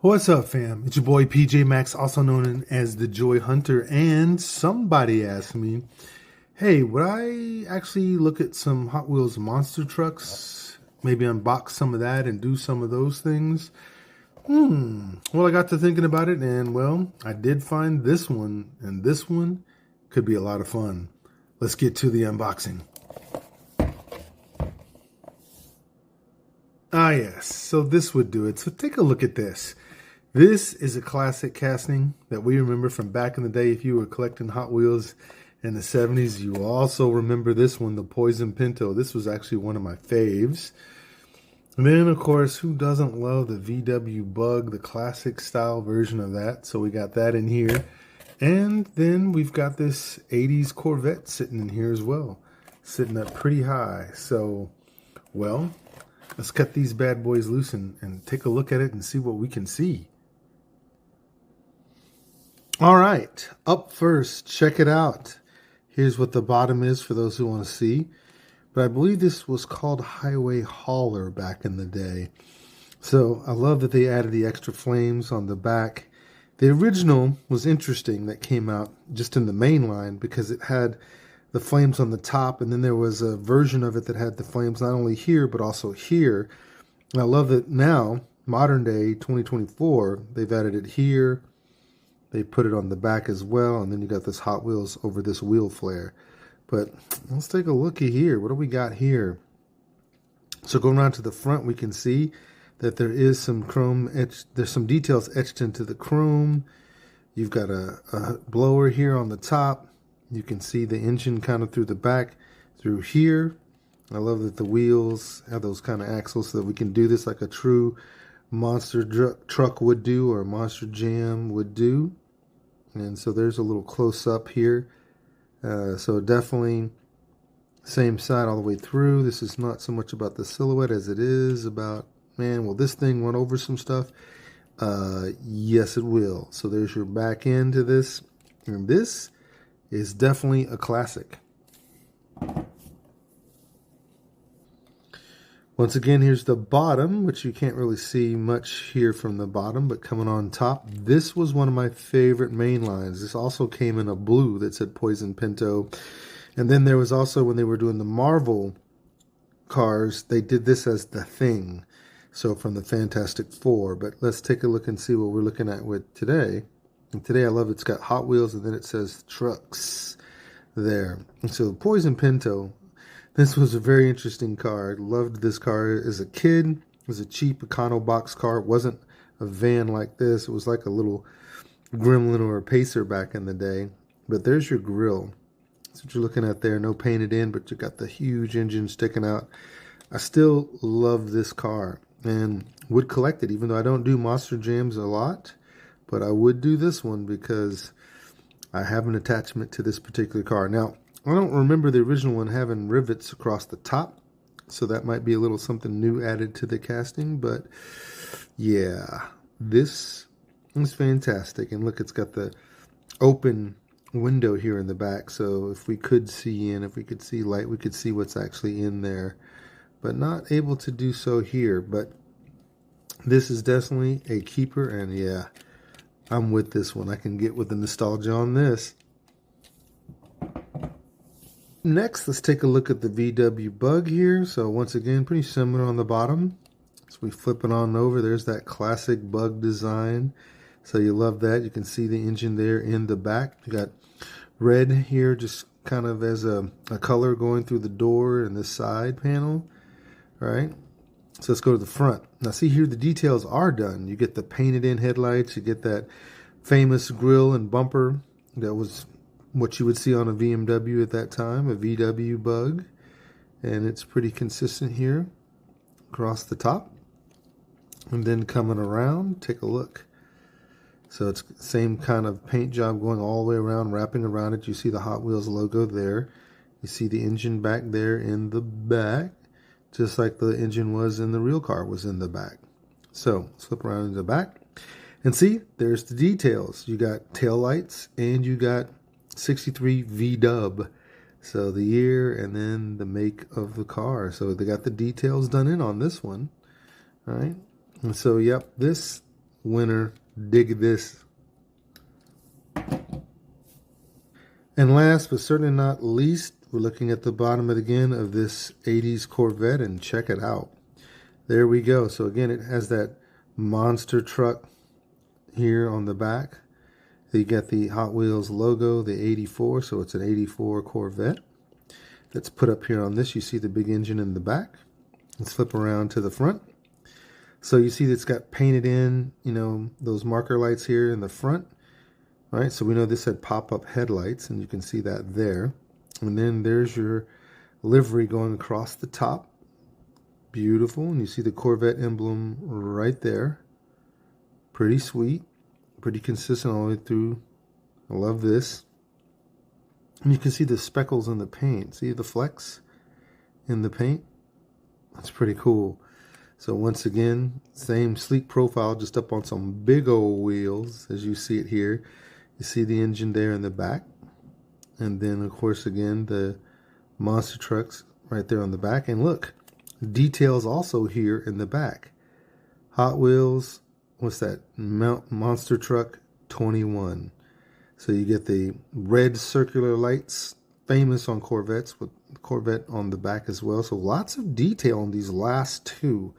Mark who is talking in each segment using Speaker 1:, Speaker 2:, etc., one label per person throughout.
Speaker 1: What's up, fam? It's your boy PJ Maxx, also known as the Joy Hunter. And somebody asked me, hey, would I actually look at some Hot Wheels monster trucks? Maybe unbox some of that and do some of those things? Well, I got to thinking about it, and well, I did find this one, and this one could be a lot of fun. Let's get to the unboxing. Ah, yes, so this would do it. So take a look at this. This is a classic casting that we remember from back in the day. If you were collecting Hot Wheels in the 70s, you also remember this one, the Poison Pinto. This was actually one of my faves. And then, of course, who doesn't love the VW Bug, the classic style version of that? So we got that in here. And then we've got this 80s Corvette sitting in here as well, sitting up pretty high. So, well, let's cut these bad boys loose and take a look at it and see what we can see. All right, up first, check it out. Here's what the bottom is for those who want to see. But I believe this was called Highway Hauler back in the day. So I love that they added the extra flames on the back. The original was interesting that came out just in the main line because it had the flames on the top, and then there was a version of it that had the flames not only here but also here. And I love that now, modern day 2024, they've added it here. They put it on the back as well, and then you got this Hot Wheels over this wheel flare. But let's take a looky here. What do we got here? So going around to the front, we can see that there is some chrome etched. There's some details etched into the chrome. You've got a blower here on the top. You can see the engine kind of through the back, through here. I love that the wheels have those kind of axles so that we can do this like a true monster truck would do, or a monster jam would do. And so there's a little close up here. So definitely same side all the way through. This is not so much about the silhouette as it is about, man, will this thing run over some stuff? Yes, it will. So there's your back end to this. And this is definitely a classic. Once again, here's the bottom, which you can't really see much here from the bottom, but coming on top, this was one of my favorite main lines. This also came in a blue that said Poison Pinto. And then there was also, when they were doing the Marvel cars, they did this as the Thing. So from the Fantastic Four. But let's take a look and see what we're looking at with today. And today I love it's got Hot Wheels and then it says trucks there. And so Poison Pinto, this was a very interesting car. I loved this car as a kid. It was a cheap Econo box car. It wasn't a van like this. It was like a little Gremlin or a Pacer back in the day. But there's your grill. That's what you're looking at there. No painted in, but you got the huge engine sticking out. I still love this car and would collect it, even though I don't do Monster Jams a lot. But I would do this one because I have an attachment to this particular car. Now, I don't remember the original one having rivets across the top, so that might be a little something new added to the casting, but yeah, this is fantastic. And look, it's got the open window here in the back, so if we could see in, if we could see light, we could see what's actually in there, but not able to do so here. But this is definitely a keeper, and yeah, I'm with this one. I can get with the nostalgia on this. Next, let's take a look at the VW Bug here. So once again, pretty similar on the bottom. So we flip it on over. There's that classic Bug design. So you love that. You can see the engine there in the back. You got red here, just kind of as a color going through the door and the side panel. All right. So let's go to the front. Now see here, the details are done. You get the painted in headlights. You get that famous grille and bumper that was what you would see on a BMW at that time, a VW Bug. And it's pretty consistent here across the top. And then coming around, take a look. So it's the same kind of paint job going all the way around, wrapping around it. You see the Hot Wheels logo there. You see the engine back there in the back, just like the engine was in the real car was in the back. So flip around in the back and see, there's the details. You got tail lights and you got 63 V-dub. So the year and then the make of the car. So they got the details done in on this one. All right. And so, yep, this winner. Dig this. And last but certainly not least, we're looking at the bottom again of this 80s Corvette, and check it out. There we go. So again, it has that monster truck here on the back. You get the Hot Wheels logo, the 84, so it's an 84 Corvette. Let's put up here on this. You see the big engine in the back. Let's flip around to the front. So you see it's got painted in, you know, those marker lights here in the front. All right, so we know this had pop-up headlights, and you can see that there. And then there's your livery going across the top. Beautiful. And you see the Corvette emblem right there. Pretty sweet. Pretty consistent all the way through. I love this. And you can see the speckles in the paint. See the flecks in the paint? That's pretty cool. So once again, same sleek profile, just up on some big old wheels as you see it here. You see the engine there in the back. And then, of course, again, the monster trucks right there on the back. And look, details also here in the back. Hot Wheels, what's that? Monster Truck 21. So you get the red circular lights, famous on Corvettes, with Corvette on the back as well. So lots of detail on these last two.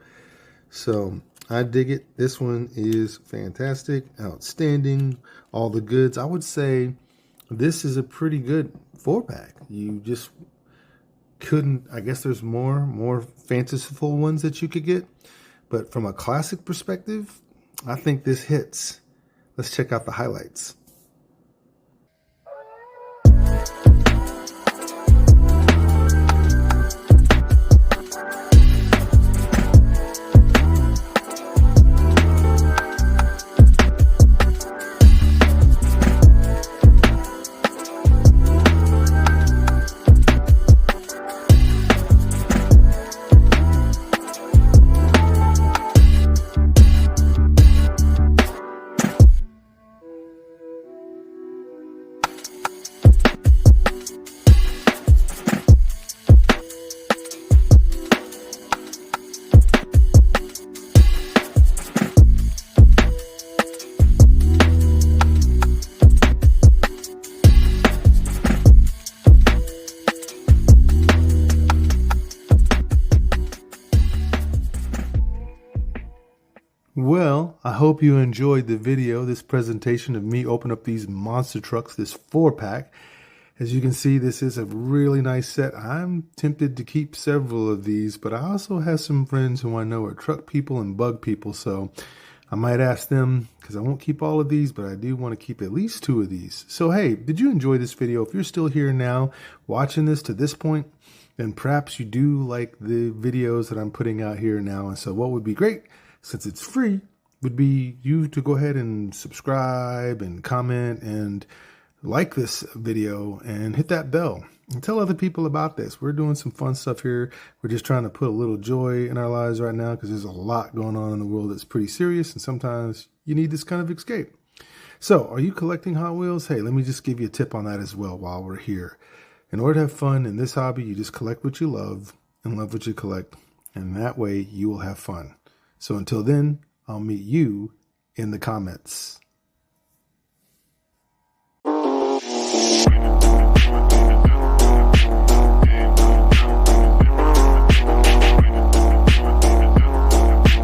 Speaker 1: So I dig it. This one is fantastic, outstanding, all the goods. I would say this is a pretty good 4-pack. You just couldn't, I guess there's more fanciful ones that you could get. But from a classic perspective, I think this hits. Let's check out the highlights. Well, I hope you enjoyed the video, this presentation of me opening up these monster trucks, this 4-pack. As you can see, this is a really nice set. I'm tempted to keep several of these, but I also have some friends who I know are truck people and bug people, so I might ask them, because I won't keep all of these, but I do want to keep at least 2 of these. So hey, did you enjoy this video? If you're still here now, watching this to this point, then perhaps you do like the videos that I'm putting out here now. And so what would be great, since it's free, would be you to go ahead and subscribe and comment and like this video and hit that bell and tell other people about this. We're doing some fun stuff here. We're just trying to put a little joy in our lives right now because there's a lot going on in the world that's pretty serious, and sometimes you need this kind of escape. So are you collecting Hot Wheels? Hey, let me just give you a tip on that as well while we're here. In order to have fun in this hobby, you just collect what you love and love what you collect, and that way you will have fun. So until then, I'll meet you in the comments.